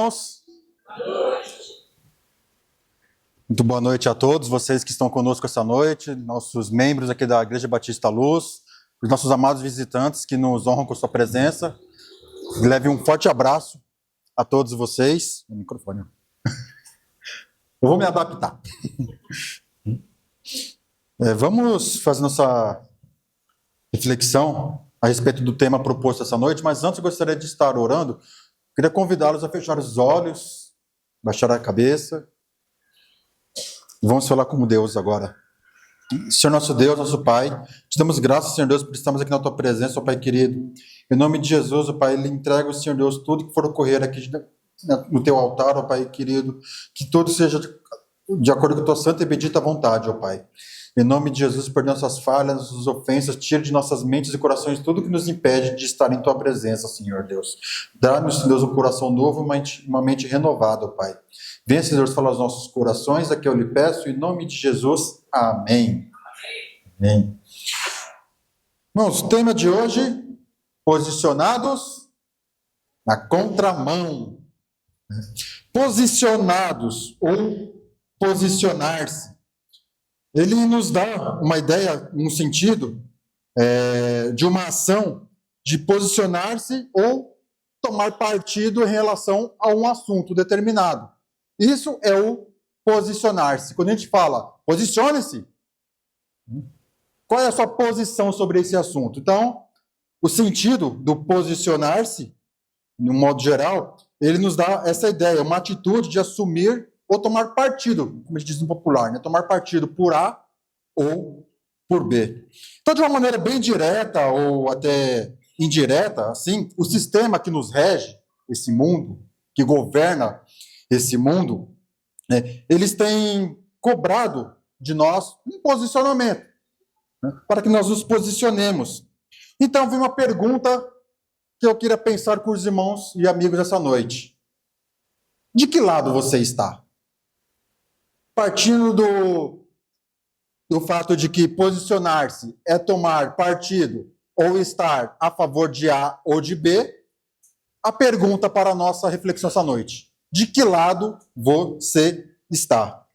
irmãos. Muito boa noite a todos vocês que estão conosco essa noite, nossos membros aqui da Igreja Batista Luz, os nossos amados visitantes que nos honram com sua presença. Leve um forte abraço a todos vocês. O microfone. Eu vou me adaptar. Vamos fazer nossa reflexão a respeito do tema proposto essa noite, mas antes eu gostaria de estar orando. Queria convidá-los a fechar os olhos, baixar a cabeça. Vamos falar com Deus agora. Senhor nosso Deus, nosso Pai, te damos graças, Senhor Deus, por estarmos aqui na Tua presença, ó Pai querido. Em nome de Jesus, ó Pai, Ele entrega, Senhor Deus, tudo que for ocorrer aqui no Teu altar, ó Pai querido, que tudo seja de acordo com a Tua santa e bendita vontade, ó Pai. Em nome de Jesus, perdoa nossas falhas, nossas ofensas, tira de nossas mentes e corações tudo que nos impede de estar em Tua presença, Senhor Deus. Dá-nos, Senhor Deus, um coração novo e uma mente renovada, ó Pai. Venha, Senhor Deus, falar aos nossos corações, aqui eu lhe peço, em nome de Jesus. Amém. Amém. Irmãos, o tema de hoje, posicionados na contramão. Posicionados, ou posicionar-se. Ele nos dá uma ideia, um sentido de uma ação de posicionar-se ou tomar partido em relação a um assunto determinado. Isso é o posicionar-se. Quando a gente fala posicione-se, qual é a sua posição sobre esse assunto? Então, o sentido do posicionar-se, de um modo geral, ele nos dá essa ideia, uma atitude de assumir ou tomar partido, como a gente diz no popular, né? Tomar partido por A ou por B. Então, de uma maneira bem direta ou até indireta, assim, o sistema que nos rege, esse mundo, que governa esse mundo, eles têm cobrado de nós um posicionamento, né, para que nós nos posicionemos. Então, vem uma pergunta que eu queria pensar com os irmãos e amigos essa noite. De que lado você está? Partindo do fato de que posicionar-se é tomar partido ou estar a favor de A ou de B, a pergunta para a nossa reflexão essa noite. De que lado você está?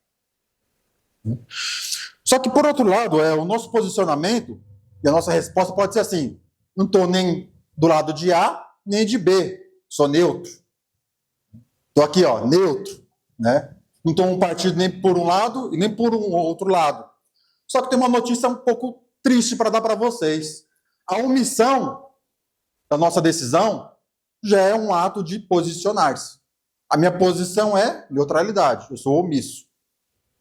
Só que, por outro lado, o nosso posicionamento e a nossa resposta pode ser assim: não estou nem do lado de A, nem de B, sou neutro. Estou aqui, neutro, né? Não estou um partido nem por um lado e nem por um outro lado. Só que tem uma notícia um pouco triste para dar para vocês. A omissão da nossa decisão já é um ato de posicionar-se. A minha posição é neutralidade, eu sou omisso.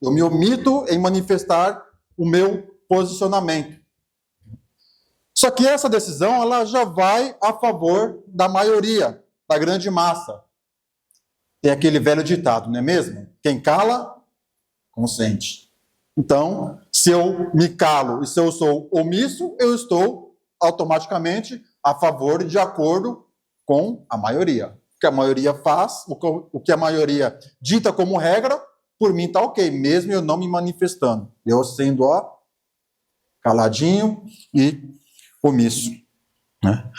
Eu me omito em manifestar o meu posicionamento. Só que essa decisão ela já vai a favor da maioria, da grande massa. Tem aquele velho ditado, não é mesmo? Quem cala, consente. Então, se eu me calo e se eu sou omisso, eu estou automaticamente a favor e de acordo com a maioria. O que a maioria faz, o que a maioria dita como regra, por mim está ok, mesmo eu não me manifestando. Eu sendo caladinho e omisso. Né?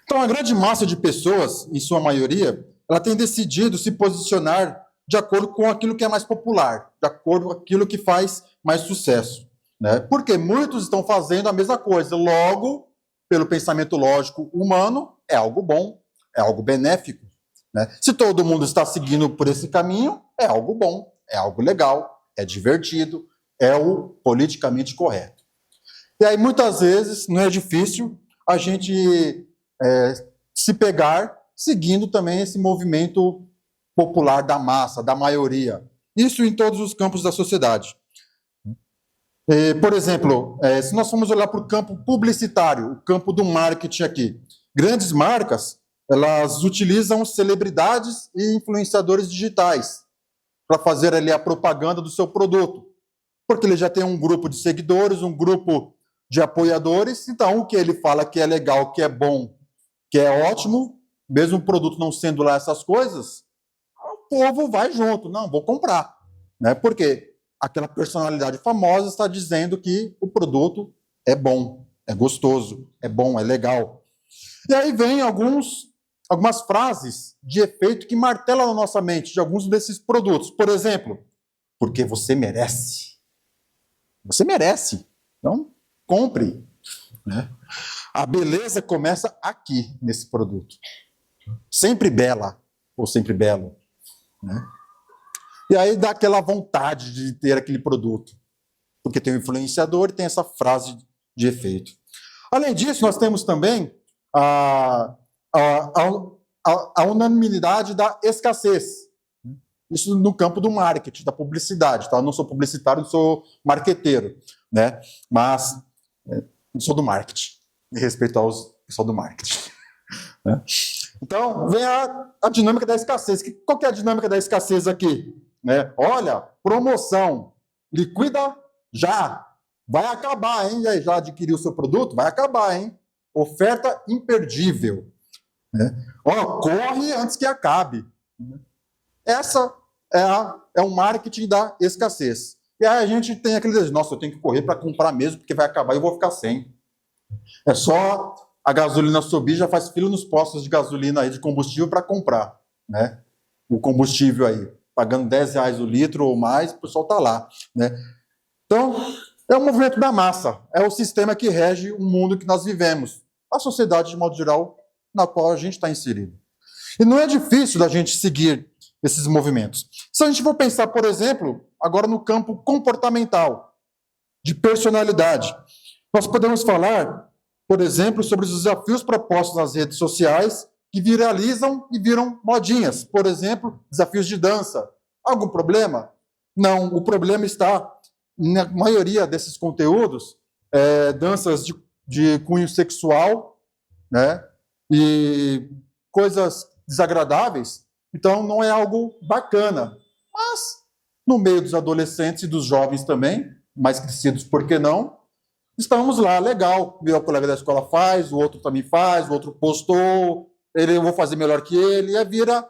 Então, a grande massa de pessoas, em sua maioria, ela tem decidido se posicionar de acordo com aquilo que é mais popular, de acordo com aquilo que faz mais sucesso. Né? Porque muitos estão fazendo a mesma coisa. Logo, pelo pensamento lógico humano, é algo bom, é algo benéfico. Né? Se todo mundo está seguindo por esse caminho, é algo bom, é algo legal, é divertido, é o politicamente correto. E aí, muitas vezes, não é difícil a gente se pegar seguindo também esse movimento popular da massa, da maioria. Isso em todos os campos da sociedade. Por exemplo, se nós formos olhar para o campo publicitário, o campo do marketing aqui, grandes marcas, elas utilizam celebridades e influenciadores digitais para fazer ali a propaganda do seu produto, porque ele já tem um grupo de seguidores, um grupo de apoiadores, então o que ele fala que é legal, que é bom, que é ótimo, mesmo o produto não sendo lá essas coisas, o povo vai junto, não, vou comprar, né? Porque aquela personalidade famosa está dizendo que o produto é bom, é gostoso, é bom, é legal. E aí vem alguns algumas frases de efeito que martelam na nossa mente de alguns desses produtos. Por exemplo, porque você merece. Você merece. Então, compre. Né? A beleza começa aqui, nesse produto. Sempre bela, ou sempre belo. Né? E aí dá aquela vontade de ter aquele produto. Porque tem um influenciador e tem essa frase de efeito. Além disso, nós temos também a unanimidade da escassez. Isso no campo do marketing, da publicidade. Tá? Eu não sou publicitário, não sou marqueteiro, né? Mas não sou do marketing, em respeito aos pessoal do marketing. Né? Então, vem a dinâmica da escassez. Qual que é a dinâmica da escassez aqui? Né? Olha, promoção, liquida já. Vai acabar, hein? Já adquiriu o seu produto? Vai acabar, hein? Oferta imperdível. Né? Ó, corre antes que acabe. Essa é o marketing da escassez. E aí a gente tem aquele desejo, nossa, eu tenho que correr para comprar mesmo, porque vai acabar e eu vou ficar sem. É só a gasolina subir, já faz fila nos postos de gasolina aí, de combustível para comprar. Né? O combustível aí, pagando R$10 o litro ou mais, o pessoal está lá. Né? Então, é o movimento da massa, é o sistema que rege o mundo que nós vivemos, a sociedade de modo geral na qual a gente está inserido. E não é difícil da gente seguir esses movimentos. Se a gente for pensar, por exemplo, agora no campo comportamental, de personalidade, nós podemos falar, por exemplo, sobre os desafios propostos nas redes sociais que viralizam e viram modinhas. Por exemplo, desafios de dança. Algum problema? Não, o problema está, na maioria desses conteúdos, danças de cunho sexual, né? E coisas desagradáveis. Então, não é algo bacana. Mas, no meio dos adolescentes e dos jovens também, mais crescidos, por que não? Estamos lá, legal. Meu colega da escola faz, o outro também faz, o outro postou, eu vou fazer melhor que ele, e vira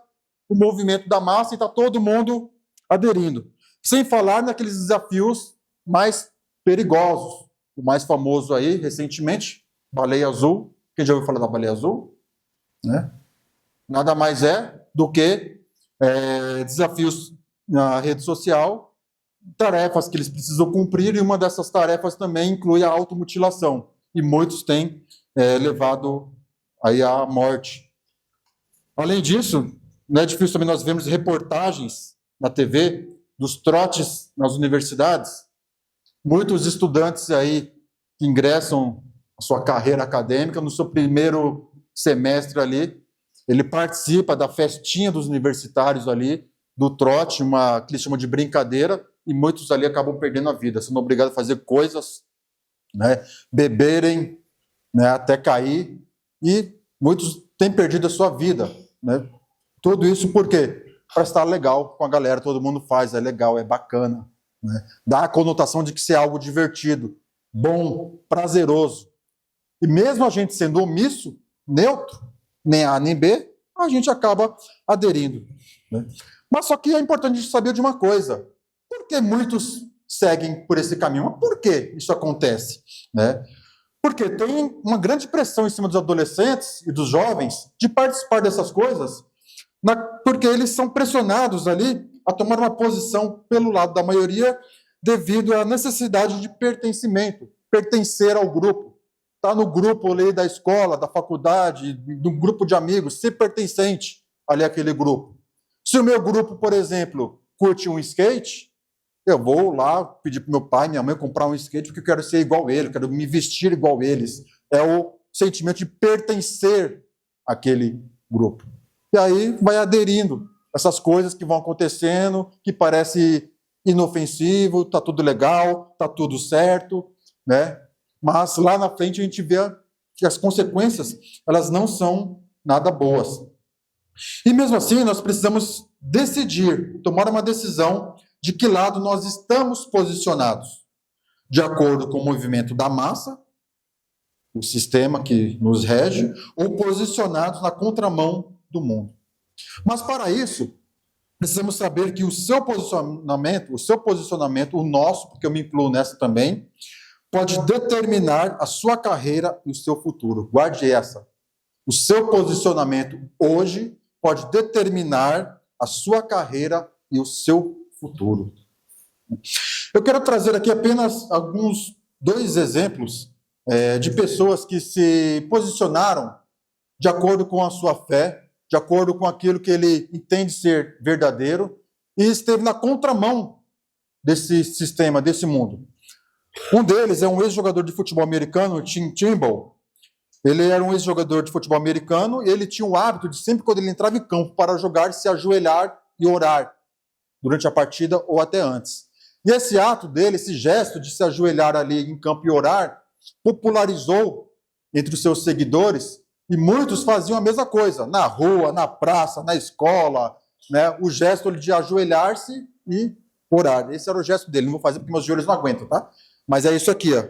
o movimento da massa e está todo mundo aderindo. Sem falar naqueles desafios mais perigosos. O mais famoso aí, recentemente, baleia azul. Quem já ouviu falar da baleia azul? Né? Nada mais é do que desafios na rede social, tarefas que eles precisam cumprir, e uma dessas tarefas também inclui a automutilação. E muitos têm levado aí à morte. Além disso, não é difícil também nós vermos reportagens na TV dos trotes nas universidades. Muitos estudantes aí que ingressam na sua carreira acadêmica, no seu primeiro semestre ali, ele participa da festinha dos universitários ali, do trote, que eles chamam de brincadeira, e muitos ali acabam perdendo a vida, sendo obrigados a fazer coisas, né, beberem, né, até cair, e muitos têm perdido a sua vida. Né? Tudo isso por quê? Para estar legal com a galera, todo mundo faz, é legal, é bacana. Né? Dá a conotação de que isso é algo divertido, bom, prazeroso. E mesmo a gente sendo omisso, neutro, nem A nem B, a gente acaba aderindo. Né? Mas só que é importante a gente saber de uma coisa. Por que muitos seguem por esse caminho? Mas por que isso acontece? Né? Porque tem uma grande pressão em cima dos adolescentes e dos jovens de participar dessas coisas, porque eles são pressionados ali a tomar uma posição pelo lado da maioria devido à necessidade de pertencimento, pertencer ao grupo. Está no grupo ali da escola, da faculdade, do grupo de amigos, ser pertencente ali àquele grupo. Se o meu grupo, por exemplo, curte um skate, eu vou lá pedir para meu pai, minha mãe comprar um skate porque eu quero ser igual a ele, eu quero me vestir igual a eles. É o sentimento de pertencer àquele grupo. E aí vai aderindo essas coisas que vão acontecendo, que parece inofensivo, está tudo legal, está tudo certo, né? Mas lá na frente a gente vê que as consequências elas não são nada boas. E mesmo assim nós precisamos decidir, tomar uma decisão de que lado nós estamos posicionados, de acordo com o movimento da massa, o sistema que nos rege, ou posicionados na contramão do mundo. Mas para isso, precisamos saber que o seu posicionamento, o nosso, porque eu me incluo nessa também, pode determinar a sua carreira e o seu futuro. Guarde essa. O seu posicionamento hoje pode determinar a sua carreira e o seu futuro. Eu quero trazer aqui apenas dois exemplos de pessoas que se posicionaram de acordo com a sua fé, de acordo com aquilo que ele entende ser verdadeiro, e esteve na contramão desse sistema, desse mundo. Um deles é um ex-jogador de futebol americano, Tim Tebow. Ele era um ex-jogador de futebol americano e ele tinha o hábito de, sempre quando ele entrava em campo para jogar, se ajoelhar e orar durante a partida ou até antes. E esse ato dele, esse gesto de se ajoelhar ali em campo e orar, popularizou entre os seus seguidores, e muitos faziam a mesma coisa, na rua, na praça, na escola, né? O gesto de ajoelhar-se e orar. Esse era o gesto dele. Não vou fazer porque meus joelhos não aguentam, tá? Mas é isso aqui, ó.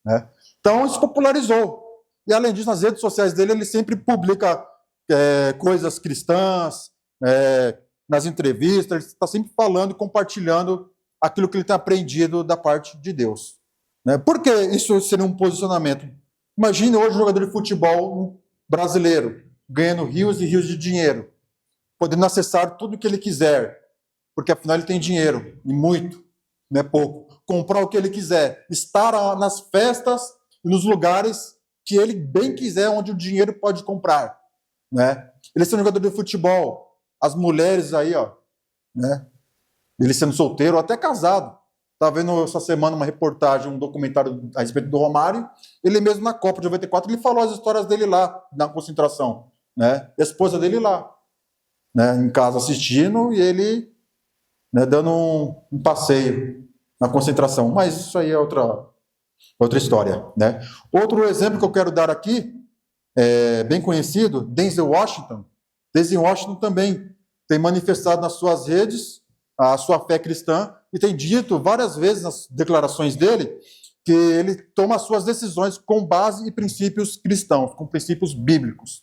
Né? Então, isso popularizou. E, além disso, nas redes sociais dele, ele sempre publica coisas cristãs, nas entrevistas, ele está sempre falando e compartilhando aquilo que ele tem aprendido da parte de Deus. Né? Por que isso seria um posicionamento? Imagine hoje um jogador de futebol brasileiro, ganhando rios e rios de dinheiro, podendo acessar tudo o que ele quiser, porque afinal ele tem dinheiro, e muito, não é pouco. Comprar o que ele quiser, estar nas festas e nos lugares que ele bem quiser, onde o dinheiro pode comprar. Né? Ele sendo jogador de futebol, as mulheres aí, ó, né? Ele sendo solteiro ou até casado. Estava vendo essa semana uma reportagem, um documentário a respeito do Romário. Ele mesmo na Copa de 94, ele falou as histórias dele lá, na concentração. Né? A esposa dele lá, né? Em casa assistindo, e ele, né, dando um passeio na concentração. Mas isso aí é outra história. Né? Outro exemplo que eu quero dar aqui, bem conhecido, Denzel Washington. Denzel Washington também tem manifestado nas suas redes a sua fé cristã e tem dito várias vezes nas declarações dele que ele toma as suas decisões com base em princípios cristãos, com princípios bíblicos.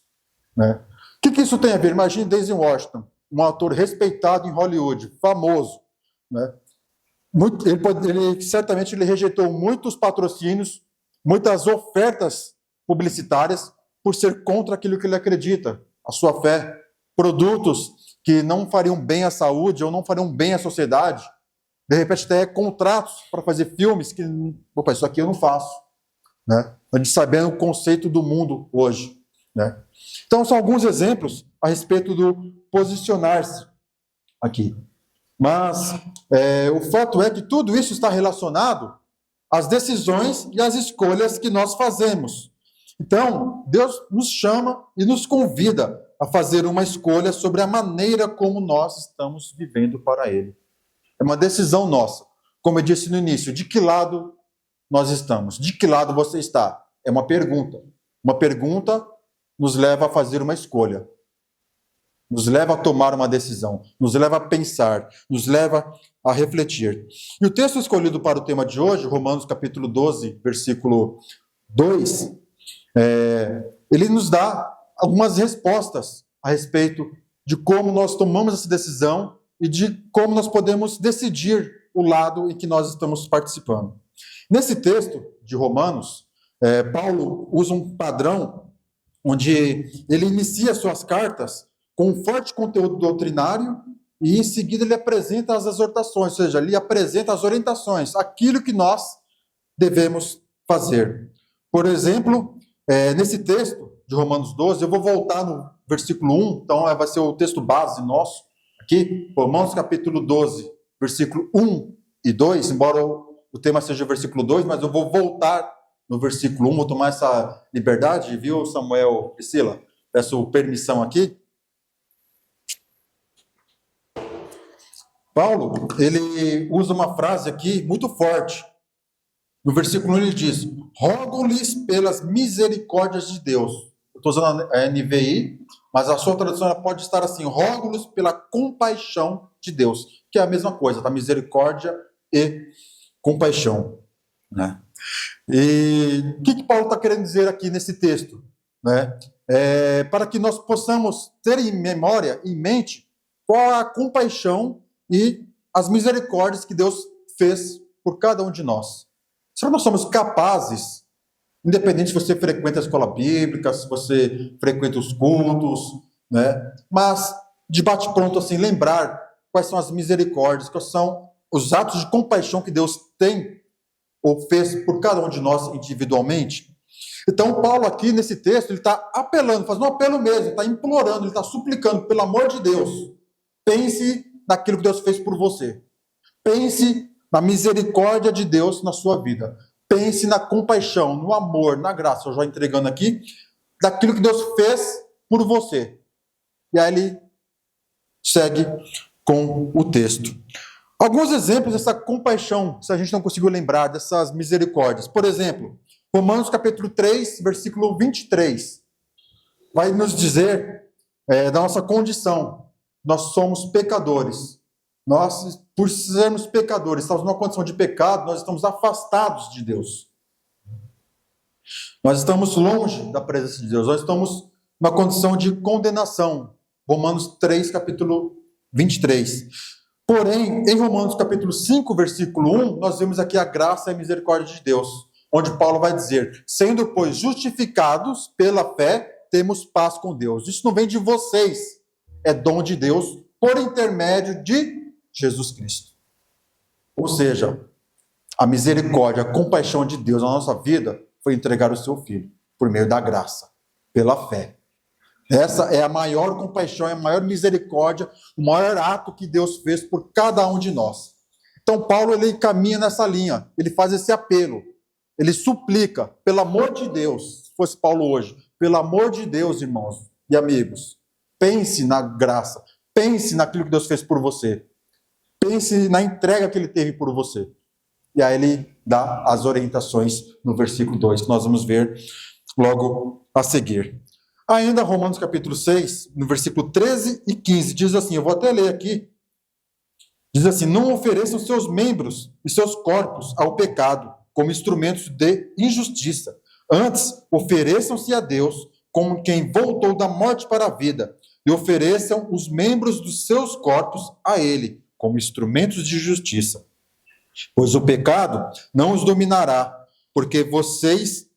Né? O que isso tem a ver? Imagine Denzel Washington, um ator respeitado em Hollywood, famoso. Né? Certamente ele rejeitou muitos patrocínios, muitas ofertas publicitárias por ser contra aquilo que ele acredita, a sua fé, produtos que não fariam bem à saúde ou não fariam bem à sociedade, de repente até contratos para fazer filmes que, opa, isso aqui eu não faço. Né? A gente sabendo o conceito do mundo hoje. Né? Então, são alguns exemplos a respeito do posicionar-se aqui. Mas o fato é que tudo isso está relacionado às decisões e às escolhas que nós fazemos. Então, Deus nos chama e nos convida a fazer uma escolha sobre a maneira como nós estamos vivendo para Ele. É uma decisão nossa. Como eu disse no início, de que lado nós estamos? De que lado você está? É uma pergunta. Uma pergunta nos leva a fazer uma escolha. Nos leva a tomar uma decisão. Nos leva a pensar. Nos leva a refletir. E o texto escolhido para o tema de hoje, Romanos capítulo 12, versículo 2, ele nos dá algumas respostas a respeito de como nós tomamos essa decisão e de como nós podemos decidir o lado em que nós estamos participando. Nesse texto de Romanos, Paulo usa um padrão onde ele inicia suas cartas com um forte conteúdo doutrinário e em seguida ele apresenta as exortações, ou seja, ele apresenta as orientações, aquilo que nós devemos fazer. Por exemplo, nesse texto de Romanos 12, eu vou voltar no versículo 1, então vai ser o texto base nosso, aqui, Romanos capítulo 12, versículo 1 e 2, embora o tema seja o versículo 2, mas eu vou voltar no versículo 1, vou tomar essa liberdade, viu, Samuel, Priscila? Peço permissão aqui. Paulo, ele usa uma frase aqui muito forte. No versículo 1 ele diz: rogo-lhes pelas misericórdias de Deus. Eu estou usando a NVI, mas a sua tradução ela pode estar assim: rogo-lhes pela compaixão de Deus, que é a mesma coisa, tá? Misericórdia e compaixão. Né? E o que Paulo está querendo dizer aqui nesse texto? Né? Para que nós possamos ter em memória, em mente, qual a compaixão e as misericórdias que Deus fez por cada um de nós. Será que nós somos capazes Independente se você frequenta a escola bíblica, se você frequenta os cultos, né? Mas, de bate-pronto, assim, lembrar quais são as misericórdias, quais são os atos de compaixão que Deus tem ou fez por cada um de nós individualmente. Então, Paulo aqui nesse texto, ele está apelando, fazendo um apelo mesmo, ele está implorando, ele está suplicando, pelo amor de Deus, pense naquilo que Deus fez por você. Pense na misericórdia de Deus na sua vida. Pense na compaixão, no amor, na graça, eu já entregando aqui, daquilo que Deus fez por você. E aí ele segue com o texto. Alguns exemplos dessa compaixão, se a gente não conseguiu lembrar, dessas misericórdias. Por exemplo, Romanos capítulo 3, versículo 23, vai nos dizer da nossa condição. Nós somos pecadores. Nós, por sermos pecadores, estamos numa condição de pecado, nós estamos afastados de Deus. Nós estamos longe da presença de Deus. Nós estamos numa condição de condenação. Romanos 3, capítulo 23. Porém, em Romanos capítulo 5, versículo 1, nós vemos aqui a graça e a misericórdia de Deus, onde Paulo vai dizer, sendo, pois, justificados pela fé, temos paz com Deus. Isso não vem de vocês, é dom de Deus, por intermédio de Jesus Cristo. Ou seja, a misericórdia, a compaixão de Deus na nossa vida foi entregar o seu Filho, por meio da graça, pela fé. Essa é a maior compaixão, é a maior misericórdia, o maior ato que Deus fez por cada um de nós. Então Paulo, ele caminha nessa linha, ele faz esse apelo, ele suplica, pelo amor de Deus, se fosse Paulo hoje, pelo amor de Deus, irmãos e amigos, pense na graça, pense naquilo que Deus fez por você, pense na entrega que ele teve por você. E aí ele dá as orientações no versículo 2, que nós vamos ver logo a seguir. Ainda Romanos capítulo 6, no versículo 13 e 15, diz assim, eu vou até ler aqui, diz assim, não ofereçam seus membros e seus corpos ao pecado como instrumentos de injustiça, antes ofereçam-se a Deus como quem voltou da morte para a vida, e ofereçam os membros dos seus corpos a Ele, como instrumentos de justiça. Pois o pecado não os dominará, porque vocês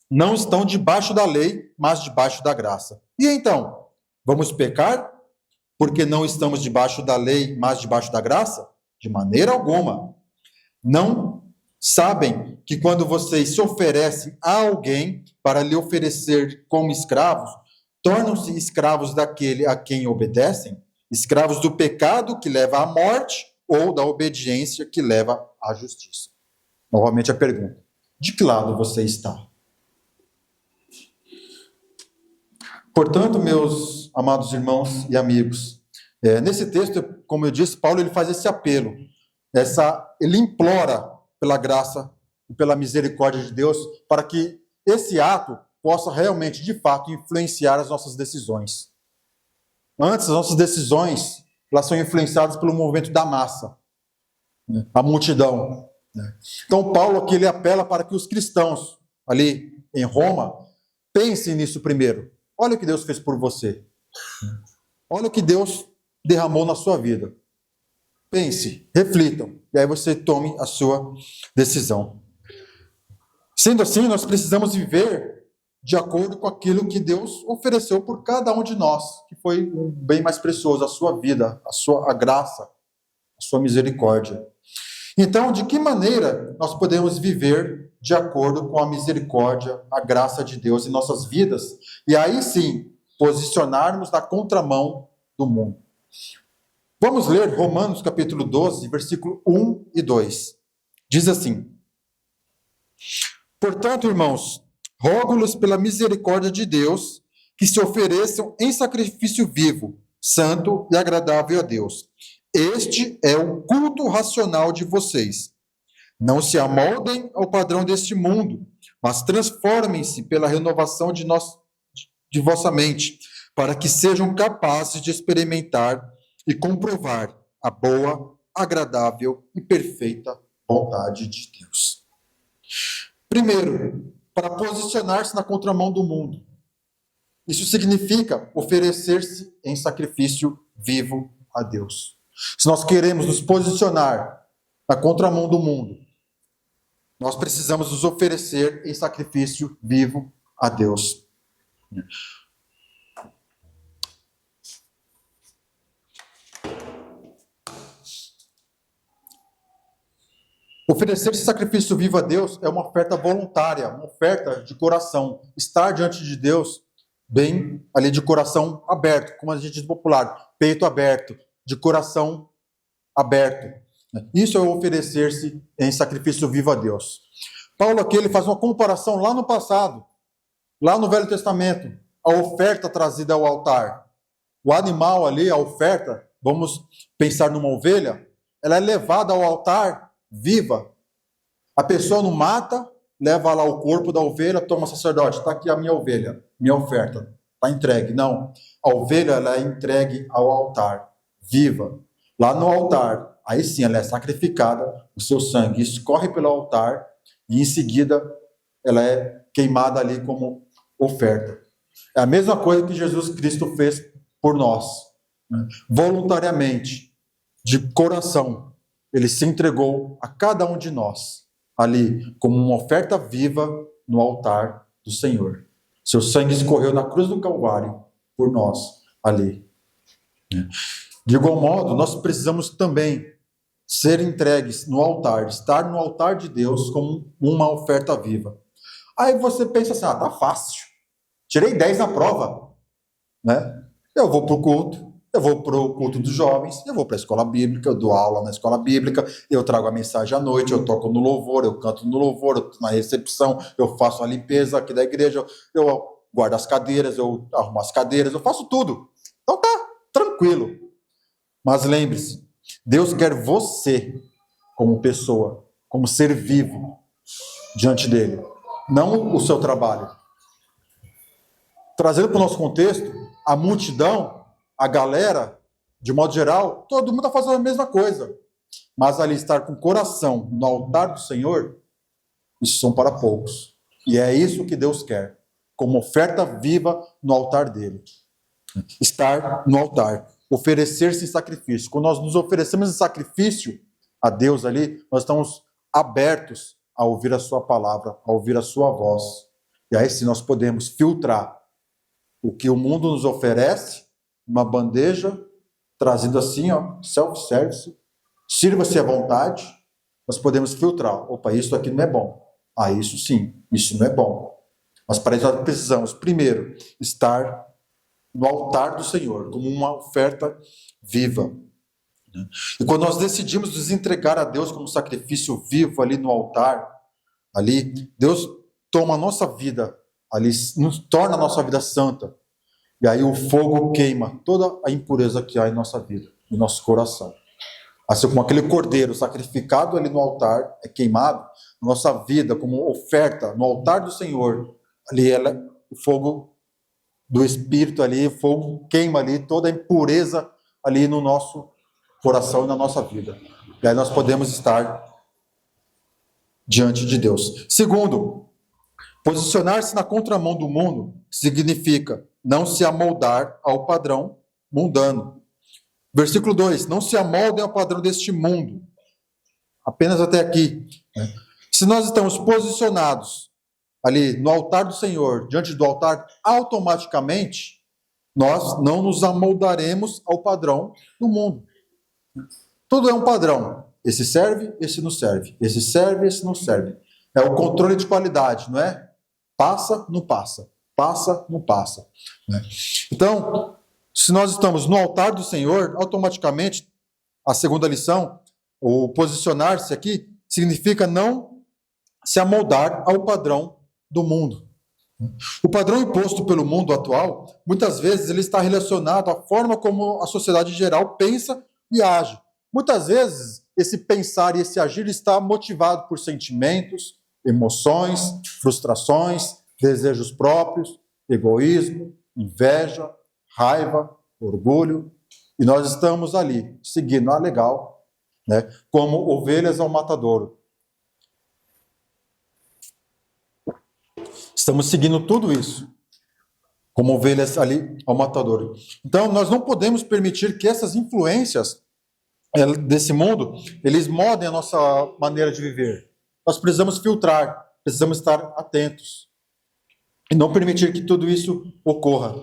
não estão debaixo da lei, mas debaixo da graça. E então, vamos pecar porque não estamos debaixo da lei, mas debaixo da graça? De maneira alguma. Não sabem que quando vocês se oferecem a alguém para lhe oferecer como escravos, tornam-se escravos daquele a quem obedecem? Escravos do pecado que leva à morte ou da obediência que leva à justiça? Novamente a pergunta, de que lado você está? Portanto, meus amados irmãos e amigos, nesse texto, como eu disse, Paulo ele faz esse apelo, ele implora pela graça e pela misericórdia de Deus para que esse ato possa realmente, de fato, influenciar as nossas decisões. Antes, as nossas decisões elas são influenciadas pelo movimento da massa, a multidão. Então, Paulo aqui ele apela para que os cristãos ali em Roma pensem nisso primeiro. Olha o que Deus fez por você. Olha o que Deus derramou na sua vida. Pense, reflitam, e aí você tome a sua decisão. Sendo assim, nós precisamos viver de acordo com aquilo que Deus ofereceu por cada um de nós, que foi um bem mais precioso, a sua vida, a graça, a sua misericórdia. Então, de que maneira nós podemos viver de acordo com a misericórdia, a graça de Deus em nossas vidas? E aí sim, posicionarmos na contramão do mundo. Vamos ler Romanos capítulo 12, versículo 1 e 2. Diz assim, portanto, irmãos, rogo-lhes pela misericórdia de Deus que se ofereçam em sacrifício vivo, santo e agradável a Deus. Este é o culto racional de vocês. Não se amoldem ao padrão deste mundo, mas transformem-se pela renovação de vossa mente, para que sejam capazes de experimentar e comprovar a boa, agradável e perfeita vontade de Deus. Primeiro, para posicionar-se na contramão do mundo. Isso significa oferecer-se em sacrifício vivo a Deus. Se nós queremos nos posicionar na contramão do mundo, Nós precisamos nos oferecer em sacrifício vivo a Deus. Oferecer esse sacrifício vivo a Deus é uma oferta voluntária, uma oferta de coração. Estar diante de Deus bem ali de coração aberto, como a gente diz popular, peito aberto, de coração aberto. Isso é oferecer-se em sacrifício vivo a Deus. Paulo aqui ele faz uma comparação lá no passado, lá no Velho Testamento, a oferta trazida ao altar. O animal ali, a oferta, vamos pensar numa ovelha, ela é levada ao altar viva. A pessoa não mata, leva lá o corpo da ovelha, toma sacerdote, está aqui a minha ovelha, minha oferta, está entregue. Não, a ovelha ela é entregue ao altar, viva. Lá no altar, aí sim ela é sacrificada, o seu sangue escorre pelo altar e em seguida ela é queimada ali como oferta. É a mesma coisa que Jesus Cristo fez por nós, né? Voluntariamente, de coração, ele se entregou a cada um de nós, ali, como uma oferta viva no altar do Senhor. Seu sangue escorreu na cruz do Calvário por nós, ali. De igual modo, nós precisamos também ser entregues no altar, estar no altar de Deus como uma oferta viva. Aí você pensa assim, tá fácil, tirei 10 na prova, né? Eu vou para o culto, eu vou para o culto dos jovens, eu vou para a escola bíblica, eu dou aula na escola bíblica, eu trago a mensagem à noite, eu toco no louvor, eu canto no louvor, eu na recepção, eu faço a limpeza aqui da igreja, eu guardo as cadeiras, eu arrumo as cadeiras, eu faço tudo. Então tá tranquilo. Mas lembre-se, Deus quer você como pessoa, como ser vivo diante dele, não o seu trabalho. Trazendo para o nosso contexto, a multidão, a galera, de modo geral, todo mundo está fazendo a mesma coisa. Mas ali estar com o coração no altar do Senhor, isso são para poucos. E é isso que Deus quer, como oferta viva no altar dele. Estar no altar, oferecer-se em sacrifício. Quando nós nos oferecemos em sacrifício a Deus ali, nós estamos abertos a ouvir a sua palavra, a ouvir a sua voz. E aí sim nós podemos filtrar o que o mundo nos oferece, uma bandeja, trazido assim, self-service, sirva-se à vontade, nós podemos filtrar. Opa, isso aqui não é bom. Ah, isso sim, isso não é bom. Mas para isso nós precisamos, primeiro, estar no altar do Senhor, como uma oferta viva. E quando nós decidimos nos entregar a Deus como sacrifício vivo ali no altar, ali, Deus toma a nossa vida, ali nos torna a nossa vida santa. E aí o fogo queima toda a impureza que há em nossa vida, em nosso coração. Assim como aquele cordeiro sacrificado ali no altar é queimado, nossa vida como oferta no altar do Senhor, ali o fogo do Espírito ali, o fogo queima ali toda a impureza ali no nosso coração e na nossa vida. E aí nós podemos estar diante de Deus. Segundo, posicionar-se na contramão do mundo significa não se amoldar ao padrão mundano. Versículo 2, não se amoldem ao padrão deste mundo. Apenas até aqui. Se nós estamos posicionados ali no altar do Senhor, diante do altar, automaticamente, nós não nos amoldaremos ao padrão do mundo. Tudo é um padrão. Esse serve, esse não serve. Esse serve, esse não serve. É o controle de qualidade, não é? Passa, não passa. Passa, não passa. Então, se nós estamos no altar do Senhor, automaticamente, a segunda lição, o posicionar-se aqui, significa não se amoldar ao padrão do mundo. O padrão imposto pelo mundo atual, muitas vezes, ele está relacionado à forma como a sociedade em geral pensa e age. Muitas vezes, esse pensar e esse agir está motivado por sentimentos, emoções, frustrações, desejos próprios, egoísmo, inveja, raiva, orgulho, e nós estamos ali, seguindo, legal, né, como ovelhas ao matadouro. Estamos seguindo tudo isso, como ovelhas ali ao matadouro. Então, nós não podemos permitir que essas influências desse mundo, eles modem a nossa maneira de viver. nós precisamos filtrar, precisamos estar atentos e não permitir que tudo isso ocorra.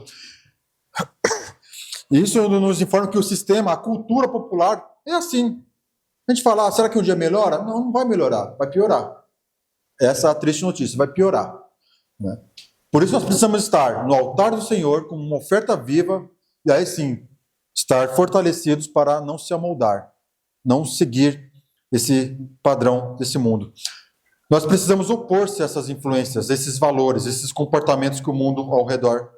E isso nos informa que o sistema, a cultura popular é assim. A gente fala, será que um dia melhora? Não, não vai melhorar, vai piorar. Essa é a triste notícia, vai piorar. Né? Por isso nós precisamos estar no altar do Senhor como uma oferta viva e aí sim, estar fortalecidos para não se amoldar, não seguir esse padrão desse mundo. Nós precisamos opor-se a essas influências, esses valores, esses comportamentos que o mundo ao redor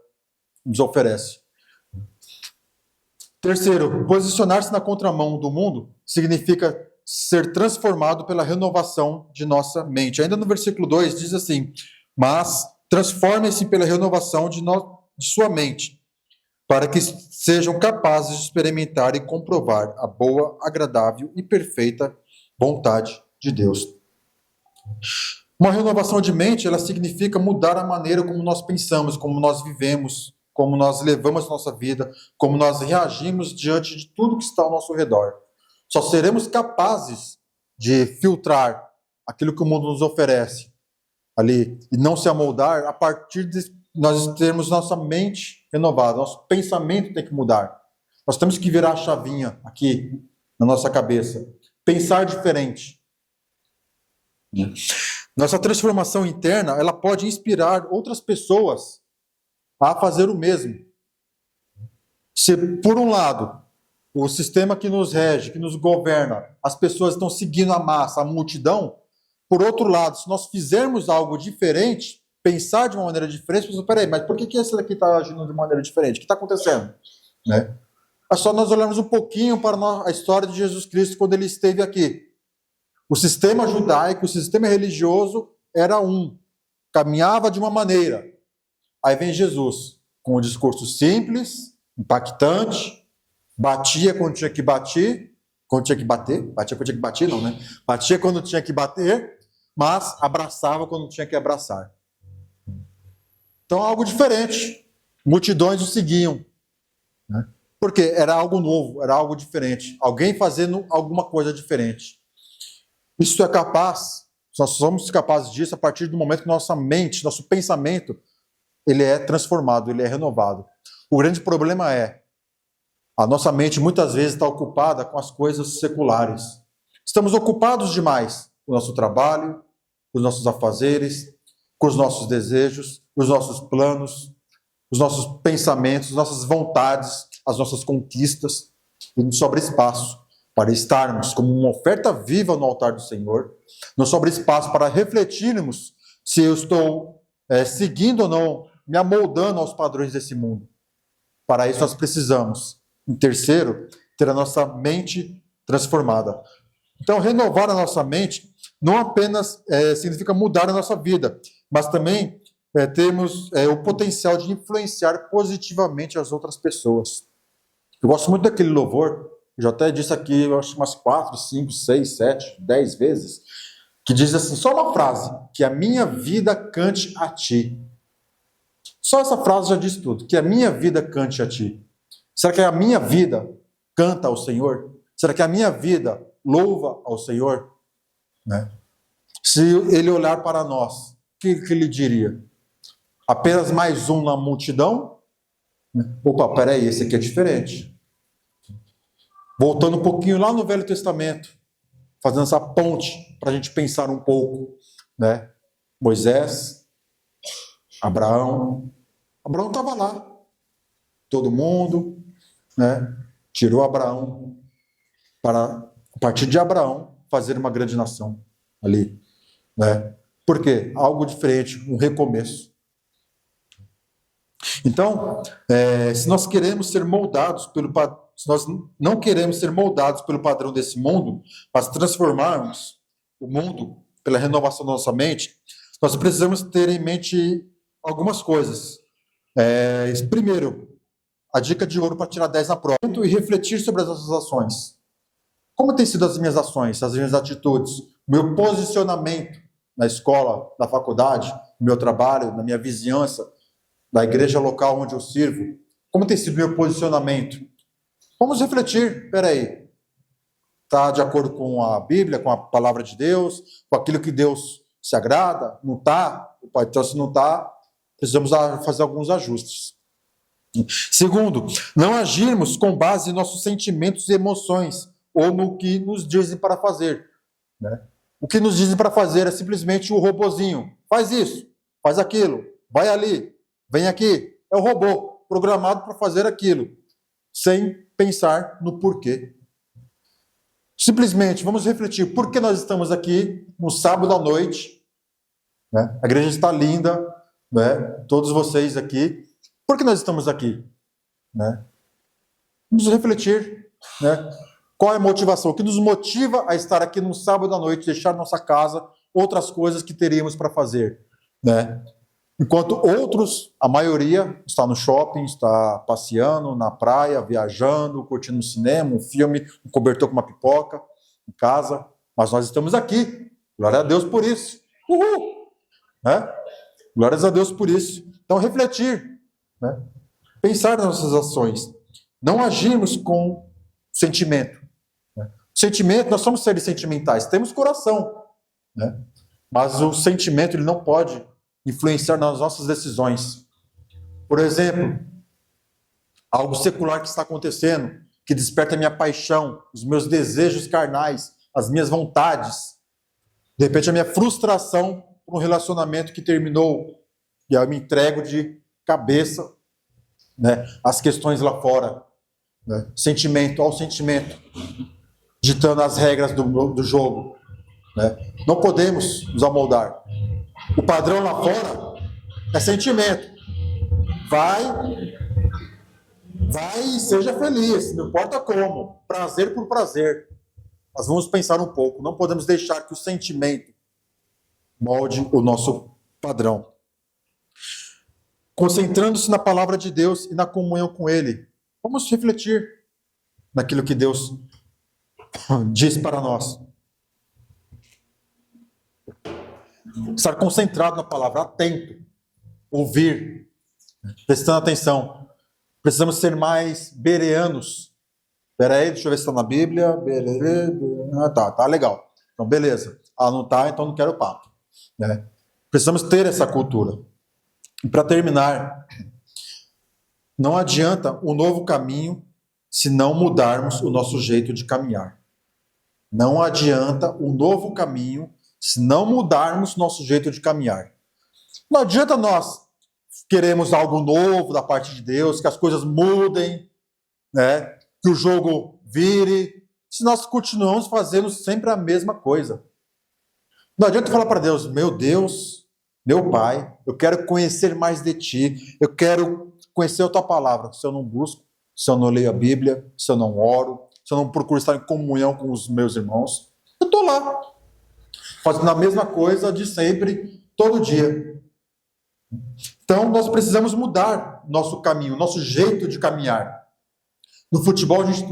nos oferece. Terceiro, posicionar-se na contramão do mundo significa ser transformado pela renovação de nossa mente. Ainda no versículo 2 diz assim, mas transformem-se pela renovação de sua mente, para que sejam capazes de experimentar e comprovar a boa, agradável e perfeita vontade de Deus. Uma renovação de mente, ela significa mudar a maneira como nós pensamos, como nós vivemos, como nós levamos a nossa vida, como nós reagimos diante de tudo que está ao nosso redor. Só seremos capazes de filtrar aquilo que o mundo nos oferece ali e não se amoldar a partir de nós termos nossa mente renovada, nosso pensamento tem que mudar. Nós temos que virar a chavinha aqui na nossa cabeça, pensar diferente. Nossa transformação interna, ela pode inspirar outras pessoas a fazer o mesmo. Se, por um lado, o sistema que nos rege, que nos governa, as pessoas estão seguindo a massa, a multidão, por outro lado, se nós fizermos algo diferente, pensar de uma maneira diferente, você peraí, mas por que esse daqui está agindo de maneira diferente? O que está acontecendo? Né? É só nós olharmos um pouquinho para a história de Jesus Cristo quando ele esteve aqui. O sistema judaico, o sistema religioso era caminhava de uma maneira. Aí vem Jesus, com um discurso simples, impactante, batia quando tinha que bater, batia quando tinha que bater, não, né? Batia quando tinha que bater, mas abraçava quando tinha que abraçar. Então, algo diferente. Multidões o seguiam. Né? Porque era algo novo, era algo diferente. Alguém fazendo alguma coisa diferente. Isso é capaz, nós somos capazes disso a partir do momento que nossa mente, nosso pensamento, ele é transformado, ele é renovado. O grande problema é, a nossa mente muitas vezes está ocupada com as coisas seculares. Estamos ocupados demais com o nosso trabalho, com os nossos afazeres, com os nossos desejos, os nossos planos, os nossos pensamentos, as nossas vontades, as nossas conquistas. E não sobra espaço para estarmos como uma oferta viva no altar do Senhor. Não sobra espaço para refletirmos se eu estou seguindo ou não, me amoldando aos padrões desse mundo. Para isso nós precisamos, em terceiro, ter a nossa mente transformada. Então, renovar a nossa mente não apenas significa mudar a nossa vida, mas também temos o potencial de influenciar positivamente as outras pessoas. Eu gosto muito daquele louvor, eu já até disse aqui, eu acho umas 4, 5, 6, 7, 10 vezes, que diz assim, só uma frase, que a minha vida cante a ti. Só essa frase já diz tudo, que a minha vida cante a ti. Será que a minha vida canta ao Senhor? Será que a minha vida louva ao Senhor? Né? Se ele olhar para nós, o que ele diria? Apenas mais um na multidão? Opa, peraí, esse aqui é diferente. Voltando um pouquinho lá no Velho Testamento, fazendo essa ponte para a gente pensar um pouco, né? Moisés, Abraão estava lá, todo mundo, né? Tirou Abraão para, a partir de Abraão, fazer uma grande nação ali, né? Por quê? Algo diferente, um recomeço. Então, se nós queremos ser moldados se nós não queremos ser moldados pelo padrão desse mundo, mas transformarmos o mundo pela renovação da nossa mente, nós precisamos ter em mente algumas coisas. Primeiro, a dica de ouro para tirar 10 na prova e refletir sobre as nossas ações. Como têm sido as minhas ações, as minhas atitudes, o meu posicionamento na escola, na faculdade, no meu trabalho, na minha vizinhança, da igreja local onde eu sirvo? Como tem sido o meu posicionamento? Vamos refletir, peraí. Está de acordo com a Bíblia, com a palavra de Deus, com aquilo que Deus se agrada? Não está? Então, se não está, precisamos fazer alguns ajustes. Segundo, não agirmos com base em nossos sentimentos e emoções, ou no que nos dizem para fazer. Né? O que nos dizem para fazer é simplesmente o robozinho. Faz isso, faz aquilo, vai ali, vem aqui. É o robô programado para fazer aquilo, sem pensar no porquê. Simplesmente, vamos refletir, por que nós estamos aqui no sábado à noite? Né? A igreja está linda, né? Todos vocês aqui. Por que nós estamos aqui? Né? Vamos refletir. Né? Qual é a motivação? O que nos motiva a estar aqui no sábado à noite, deixar nossa casa, outras coisas que teríamos para fazer? Né? Enquanto outros, a maioria, está no shopping, está passeando na praia, viajando, curtindo um cinema, um filme, um cobertor com uma pipoca, em casa. Mas nós estamos aqui. Glória a Deus por isso. Uhul! Né? Glórias a Deus por isso. Então, refletir. Né? Pensar nas nossas ações. Não agirmos com sentimento. Né? Sentimento, nós somos seres sentimentais. Temos coração. Né? Mas o sentimento, ele não pode influenciar nas nossas decisões. Por exemplo, algo secular que está acontecendo, que desperta a minha paixão, os meus desejos carnais, as minhas vontades. De repente, a minha frustração por um relacionamento que terminou, e eu me entrego de cabeça, né, às questões lá fora. Né? Sentimento ao sentimento, ditando as regras do jogo. Né? Não podemos nos amoldar. O padrão lá fora é sentimento. Vai e seja feliz, não importa como. Prazer por prazer. Nós vamos pensar um pouco. Não podemos deixar que o sentimento molde o nosso padrão. Concentrando-se na palavra de Deus e na comunhão com Ele. Vamos refletir naquilo que Deus diz para nós. Estar concentrado na palavra, atento, ouvir, prestando atenção. Precisamos ser mais bereanos. Espera aí, deixa eu ver se está na Bíblia. Tá legal. Então, beleza. Não está, então não quero papo. Né? Precisamos ter essa cultura. E para terminar, não adianta um novo caminho se não mudarmos o nosso jeito de caminhar. Não adianta um novo caminho se não mudarmos nosso jeito de caminhar. Não adianta nós queremos algo novo da parte de Deus, que as coisas mudem, né? Que o jogo vire, se nós continuamos fazendo sempre a mesma coisa. Não adianta falar para Deus, meu Pai, eu quero conhecer mais de Ti, eu quero conhecer a Tua palavra. Se eu não busco, se eu não leio a Bíblia, se eu não oro, se eu não procuro estar em comunhão com os meus irmãos, eu estou lá, fazendo a mesma coisa de sempre, todo dia. Então, nós precisamos mudar nosso caminho, nosso jeito de caminhar. No futebol, a gente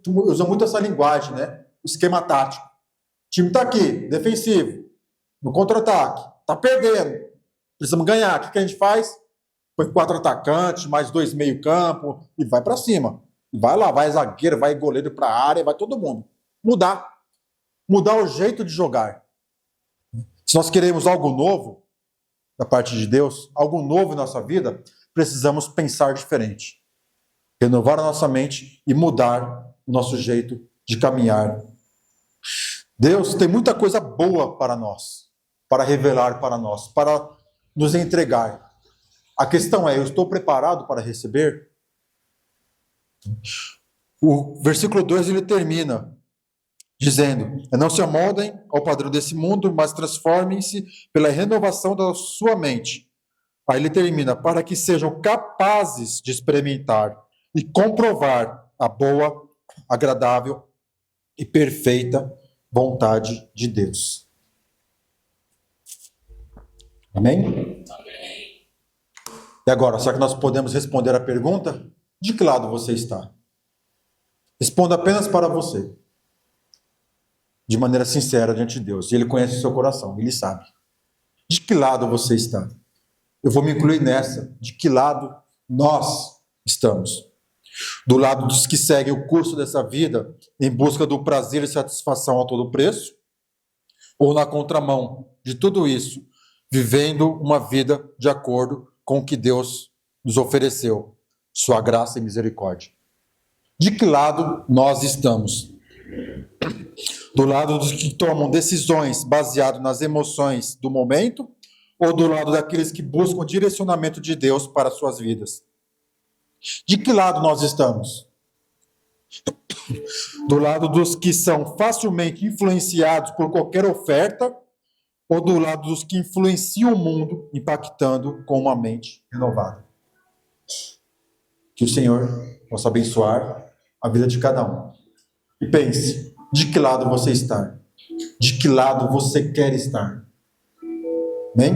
usa muito essa linguagem, né? O esquema tático. O time está aqui, defensivo, no contra-ataque, está perdendo, precisamos ganhar. O que a gente faz? Põe 4 atacantes, mais 2 meio-campo, e vai para cima. E vai lá, vai zagueiro, vai goleiro para a área, vai todo mundo. Mudar o jeito de jogar. Se nós queremos algo novo da parte de Deus, algo novo em nossa vida, precisamos pensar diferente. Renovar a nossa mente e mudar o nosso jeito de caminhar. Deus tem muita coisa boa para nós, para revelar para nós, para nos entregar. A questão é, eu estou preparado para receber? O versículo 2 ele termina dizendo, não se amoldem ao padrão desse mundo, mas transformem-se pela renovação da sua mente. Aí ele termina, para que sejam capazes de experimentar e comprovar a boa, agradável e perfeita vontade de Deus. Amém? E agora, será que nós podemos responder a pergunta? De que lado você está? Responda apenas para você. De maneira sincera diante de Deus. E Ele conhece o seu coração, Ele sabe. De que lado você está? Eu vou me incluir nessa. De que lado nós estamos? Do lado dos que seguem o curso dessa vida em busca do prazer e satisfação a todo preço? Ou na contramão de tudo isso, vivendo uma vida de acordo com o que Deus nos ofereceu, sua graça e misericórdia? De que lado nós estamos? Do lado dos que tomam decisões baseadas nas emoções do momento, ou do lado daqueles que buscam o direcionamento de Deus para suas vidas? De que lado nós estamos? Do lado dos que são facilmente influenciados por qualquer oferta, ou do lado dos que influenciam o mundo, impactando com uma mente renovada? Que o Senhor possa abençoar a vida de cada um. E pense, de que lado você está? De que lado você quer estar? Amém?